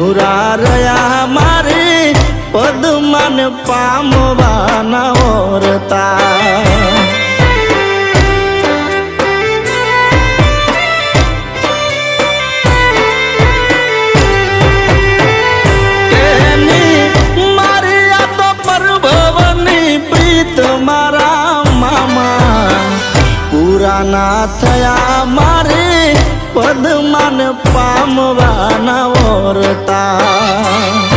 અધૂરા રહ્યા મારે પદમાન પામવાના ઓરતા ના થયા મારે પદમાન પામવાના ઓરતા